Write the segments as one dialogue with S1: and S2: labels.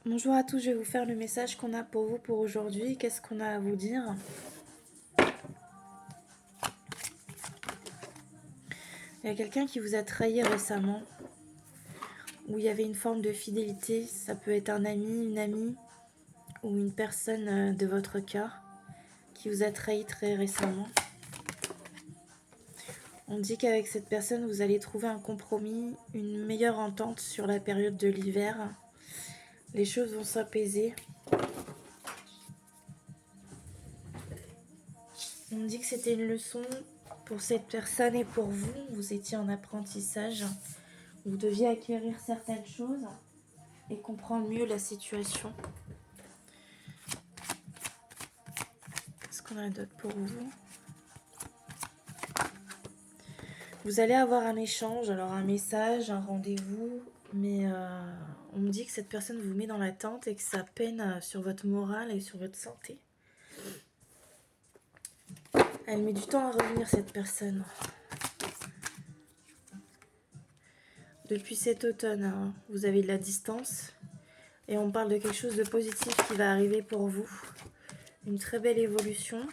S1: Bonjour à tous, je vais vous faire le message qu'on a pour vous pour aujourd'hui. Qu'est-ce qu'on a à vous dire? Il y a quelqu'un qui vous a trahi récemment, où il y avait une forme de fidélité. Ça peut être un ami, une amie ou une personne de votre cœur qui vous a trahi très récemment. On dit qu'avec cette personne, vous allez trouver un compromis, une meilleure entente sur la période de l'hiver. Les choses vont s'apaiser. On dit que c'était une leçon pour cette personne et pour vous. Vous étiez en apprentissage. Vous deviez acquérir certaines choses et comprendre mieux la situation. Qu'est-ce qu'on a d'autre pour vous? Vous allez avoir un échange, alors un message, un rendez-vous, mais on me dit que cette personne vous met dans l'attente et que ça peine sur votre morale et sur votre santé. Elle met du temps à revenir, cette personne. Depuis cet automne, hein, vous avez de la distance et on parle de quelque chose de positif qui va arriver pour vous. Une très belle évolution.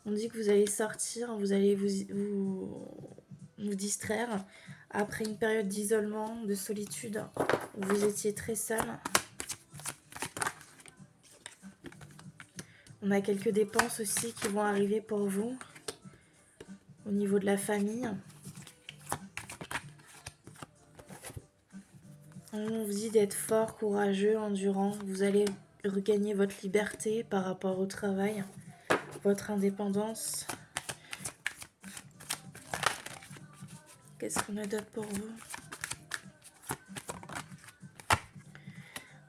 S1: On dit que vous allez sortir, vous allez vous distraire après une période d'isolement, de solitude, où vous étiez très seul. On a quelques dépenses aussi qui vont arriver pour vous au niveau de la famille. On vous dit d'être fort, courageux, endurant. Vous allez regagner votre liberté par rapport au travail, votre indépendance. Qu'est-ce qu'on a d'autre pour vous?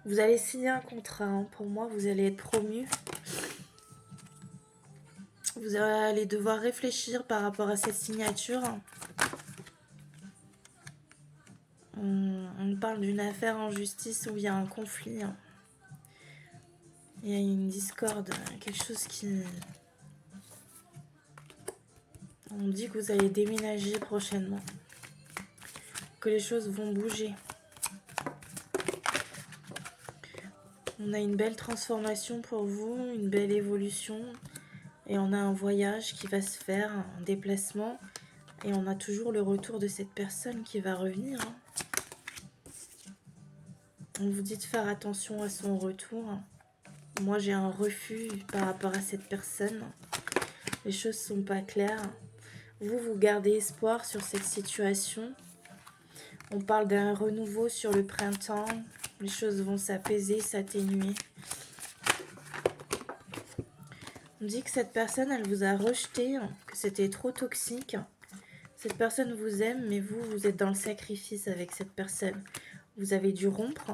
S1: Vous allez signer un contrat. Hein. Pour moi, vous allez être promu. Vous allez devoir réfléchir par rapport à cette signature. On parle d'une affaire en justice où il y a un conflit. Il y a une discorde, quelque chose qui... On dit que vous allez déménager prochainement, que les choses vont bouger. On a une belle transformation pour vous, une belle évolution. Et on a un voyage qui va se faire, un déplacement. Et on a toujours le retour de cette personne qui va revenir. On vous dit de faire attention à son retour. Moi, j'ai un refus par rapport à cette personne. Les choses sont pas claires. Vous gardez espoir sur cette situation. On parle d'un renouveau sur le printemps. Les choses vont s'apaiser, s'atténuer. On dit que cette personne, elle vous a rejeté, que c'était trop toxique. Cette personne vous aime, mais vous êtes dans le sacrifice avec cette personne. Vous avez dû rompre.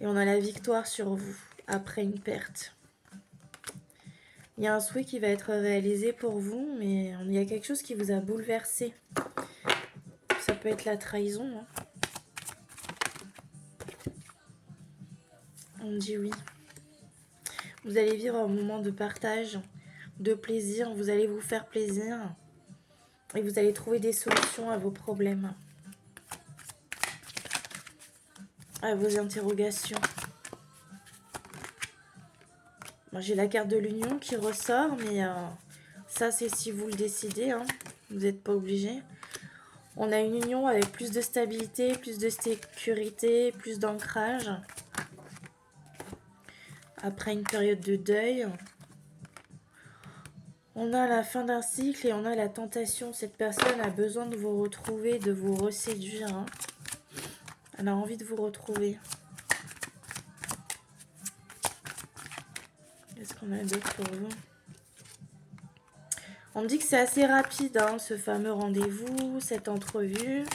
S1: Et on a la victoire sur vous, après une perte. Il y a un souhait qui va être réalisé pour vous, mais il y a quelque chose qui vous a bouleversé. Ça peut être la trahison. Hein. On dit oui. Vous allez vivre un moment de partage, de plaisir. Vous allez vous faire plaisir. Et vous allez trouver des solutions à vos problèmes. À vos interrogations. Moi, j'ai la carte de l'union qui ressort, mais ça, c'est si vous le décidez. Hein. Vous n'êtes pas obligé. On a une union avec plus de stabilité, plus de sécurité, plus d'ancrage. Après une période de deuil, on a la fin d'un cycle et on a la tentation. Cette personne a besoin de vous retrouver, de vous reséduire. Hein. Elle a envie de vous retrouver. Qu'est-ce qu'on a d'autre pour vous? On me dit que c'est assez rapide, hein, ce fameux rendez-vous, cette entrevue.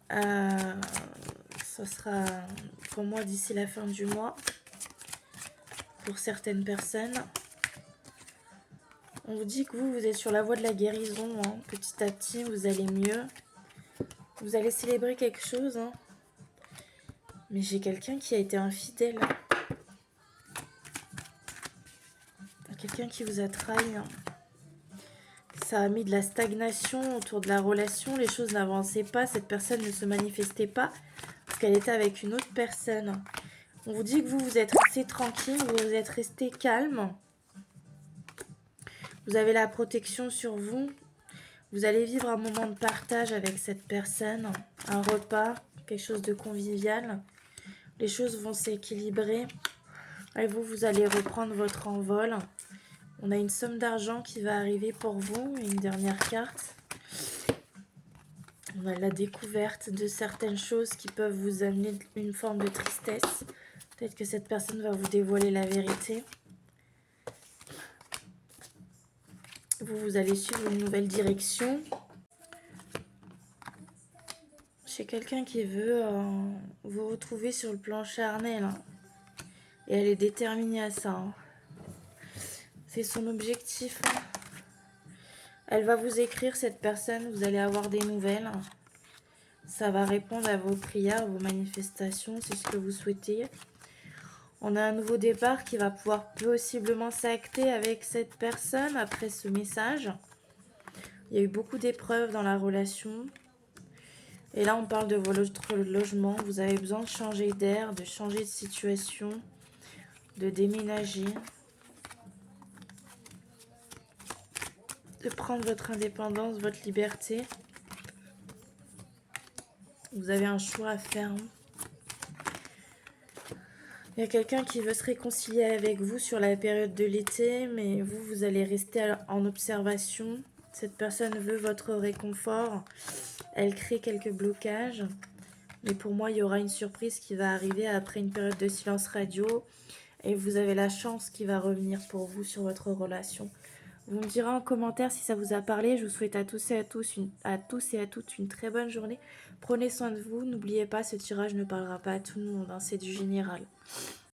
S1: Ça sera pour moi d'ici la fin du mois. Pour certaines personnes. On vous dit que vous êtes sur la voie de la guérison. Hein. Petit à petit, vous allez mieux. Vous allez célébrer quelque chose. Hein. Mais j'ai quelqu'un qui a été infidèle. Quelqu'un qui vous a trahi. Hein. Ça a mis de la stagnation autour de la relation. Les choses n'avançaient pas. Cette personne ne se manifestait pas. parce qu'elle était avec une autre personne. On vous dit que vous êtes resté tranquille, vous êtes resté calme. Vous avez la protection sur vous. Vous allez vivre un moment de partage avec cette personne, un repas, quelque chose de convivial. Les choses vont s'équilibrer et vous allez reprendre votre envol. On a une somme d'argent qui va arriver pour vous, une dernière carte. On a la découverte de certaines choses qui peuvent vous amener une forme de tristesse. Peut-être que cette personne va vous dévoiler la vérité. Vous allez suivre une nouvelle direction. J'ai quelqu'un qui veut vous retrouver sur le plan charnel. Hein. Et elle est déterminée à ça. Hein. C'est son objectif. Hein. Elle va vous écrire, cette personne. Vous allez avoir des nouvelles. Ça va répondre à vos prières, vos manifestations. C'est ce que vous souhaitez. On a un nouveau départ qui va pouvoir possiblement s'acter avec cette personne après ce message. Il y a eu beaucoup d'épreuves dans la relation. Et là, on parle de votre logement. Vous avez besoin de changer d'air, de changer de situation, de déménager, de prendre votre indépendance, votre liberté. Vous avez un choix à faire. Il y a quelqu'un qui veut se réconcilier avec vous sur la période de l'été, mais vous allez rester en observation. Cette personne veut votre réconfort. Elle crée quelques blocages. Mais pour moi, il y aura une surprise qui va arriver après une période de silence radio. Et vous avez la chance qui va revenir pour vous sur votre relation. Vous me direz en commentaire si ça vous a parlé. Je vous souhaite à tous et à toutes une très bonne journée. Prenez soin de vous. N'oubliez pas, ce tirage ne parlera pas à tout le monde. Hein, c'est du général.